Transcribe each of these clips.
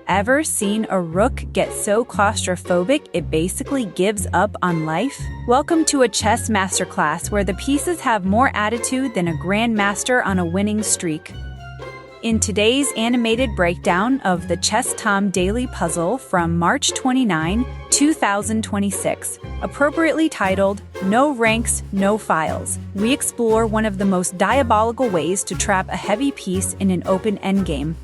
ever seen a rook get so claustrophobic it basically gives up on life? Welcome to a chess masterclass where the pieces have more attitude than a grandmaster on a winning streak. In today's animated breakdown of the Chess Tom Daily Puzzle from March 29, 2026, appropriately titled No Ranks, No Files, we explore one of the most diabolical ways to trap a heavy piece in an open endgame.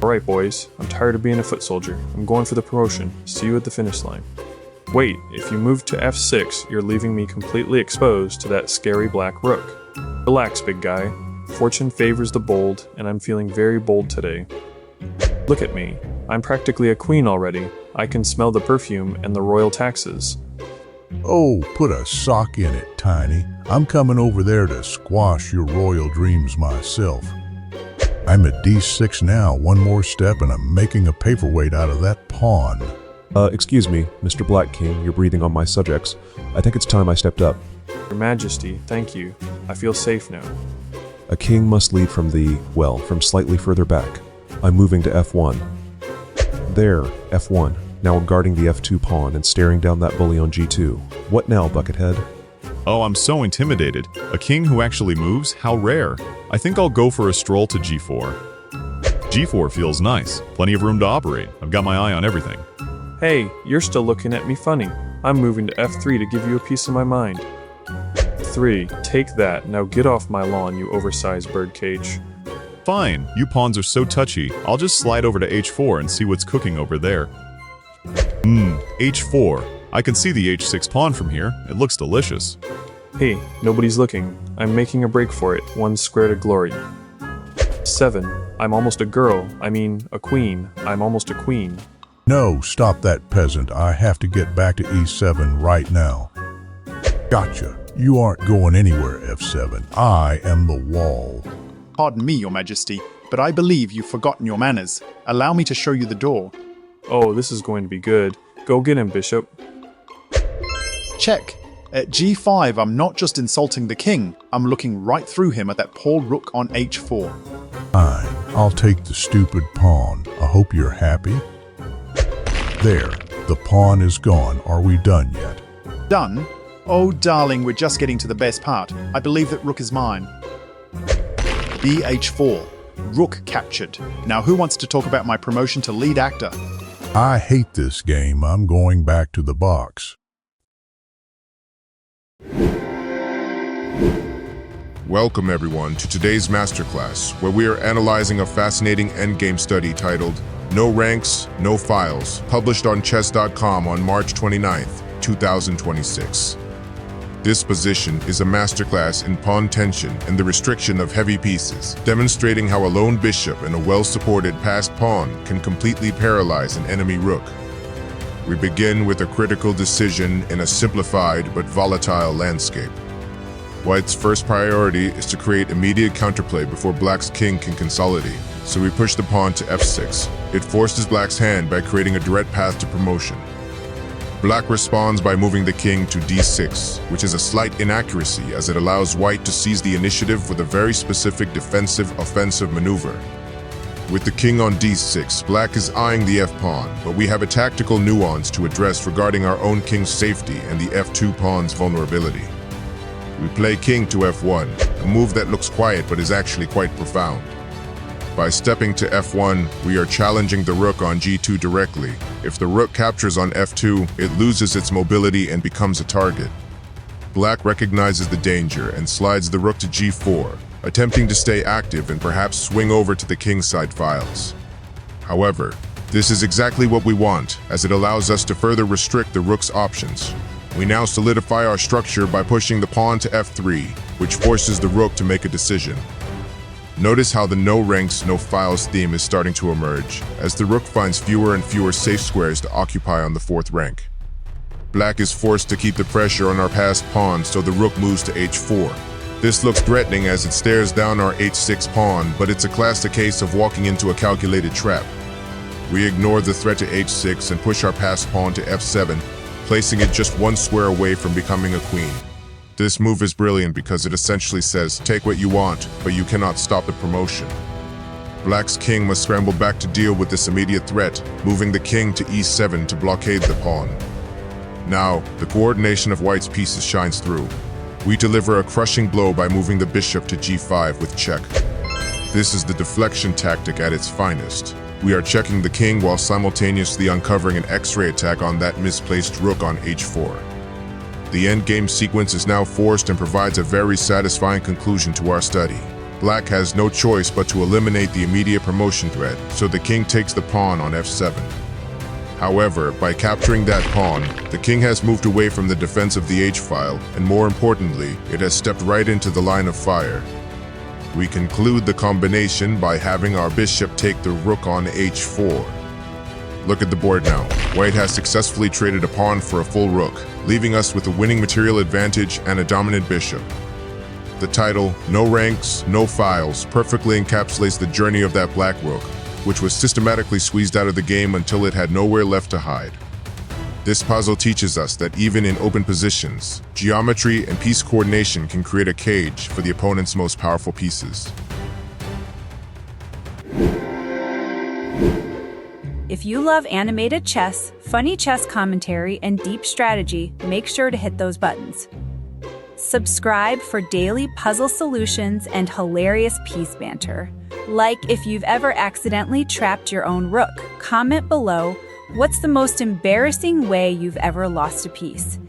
Alright boys, I'm tired of being a foot soldier. I'm going for the promotion. See you at the finish line. Wait, if you move to f6, you're leaving me completely exposed to that scary black rook. Relax, big guy. Fortune favors the bold, and I'm feeling very bold today. Look at me. I'm practically a queen already. I can smell the perfume and the royal taxes. Oh, put a sock in it, Tiny. I'm coming over there to squash your royal dreams myself. I'm at d6 now. One more step and I'm making a paperweight out of that pawn. Excuse me, Mr. Black King, you're breathing on my subjects. I think it's time I stepped up. Your Majesty, thank you. I feel safe now. A king must lead from from slightly further back. I'm moving to f1. There, f1. Now I'm guarding the f2 pawn and staring down that bully on g2. What now, Buckethead? Oh, I'm so intimidated. A king who actually moves? How rare. I think I'll go for a stroll to g4. g4 feels nice. Plenty of room to operate. I've got my eye on everything. Hey, you're still looking at me funny. I'm moving to f3 to give you a piece of my mind. 3. Take that. Now get off my lawn, you oversized birdcage. Fine, you pawns are so touchy. I'll just slide over to h4 and see what's cooking over there. h4. I can see the h6 pawn from here. It looks delicious. Hey, nobody's looking. I'm making a break for it, one square to glory. 7. I'm almost a girl. I mean, a queen. I'm almost a queen. No, stop that peasant. I have to get back to e7 right now. Gotcha. You aren't going anywhere, f7. I am the wall. Pardon me, Your Majesty, but I believe you've forgotten your manners. Allow me to show you the door. Oh, this is going to be good. Go get him, Bishop. Check. At g5, I'm not just insulting the king. I'm looking right through him at that poor rook on h4. Fine. I'll take the stupid pawn. I hope you're happy. There. The pawn is gone. Are we done yet? Done? Oh, darling, we're just getting to the best part. I believe that rook is mine. bh4. Rook captured. Now who wants to talk about my promotion to lead actor? I hate this game. I'm going back to the box. Welcome everyone to today's masterclass, where we are analyzing a fascinating endgame study titled No Ranks, No Files, published on chess.com on March 29th, 2026. This position is a masterclass in pawn tension and the restriction of heavy pieces, demonstrating how a lone bishop and a well-supported passed pawn can completely paralyze an enemy rook. We begin with a critical decision in a simplified but volatile landscape. White's first priority is to create immediate counterplay before Black's king can consolidate, so we push the pawn to f6. It forces Black's hand by creating a direct path to promotion. Black responds by moving the king to d6, which is a slight inaccuracy as it allows White to seize the initiative with a very specific defensive-offensive maneuver. With the king on d6, Black is eyeing the f-pawn, but we have a tactical nuance to address regarding our own king's safety and the f2 pawn's vulnerability. We play king to f1, a move that looks quiet but is actually quite profound. By stepping to f1, we are challenging the rook on g2 directly. If the rook captures on f2, it loses its mobility and becomes a target. Black recognizes the danger and slides the rook to g4, attempting to stay active and perhaps swing over to the kingside files. However, this is exactly what we want, as it allows us to further restrict the rook's options. We now solidify our structure by pushing the pawn to f3, which forces the rook to make a decision. Notice how the no ranks, no files theme is starting to emerge, as the rook finds fewer and fewer safe squares to occupy on the fourth rank. Black is forced to keep the pressure on our passed pawn, so the rook moves to h4. This looks threatening as it stares down our h6 pawn, but it's a classic case of walking into a calculated trap. We ignore the threat to h6 and push our passed pawn to f7, placing it just one square away from becoming a queen. This move is brilliant because it essentially says, take what you want, but you cannot stop the promotion. Black's king must scramble back to deal with this immediate threat, moving the king to e7 to blockade the pawn. Now, the coordination of White's pieces shines through. We deliver a crushing blow by moving the bishop to g5 with check. This is the deflection tactic at its finest. We are checking the king while simultaneously uncovering an X-ray attack on that misplaced rook on h4. The endgame sequence is now forced and provides a very satisfying conclusion to our study. Black has no choice but to eliminate the immediate promotion threat, so the king takes the pawn on f7. However, by capturing that pawn, the king has moved away from the defense of the h-file, and more importantly, it has stepped right into the line of fire. We conclude the combination by having our bishop take the rook on h4. Look at the board now. White has successfully traded a pawn for a full rook, leaving us with a winning material advantage and a dominant bishop. The title, No Ranks, No Files, perfectly encapsulates the journey of that black rook, which was systematically squeezed out of the game until it had nowhere left to hide. This puzzle teaches us that even in open positions, geometry and piece coordination can create a cage for the opponent's most powerful pieces. If you love animated chess, funny chess commentary, and deep strategy, make sure to hit those buttons. Subscribe for daily puzzle solutions and hilarious piece banter. Like if you've ever accidentally trapped your own rook. Comment below, what's the most embarrassing way you've ever lost a piece?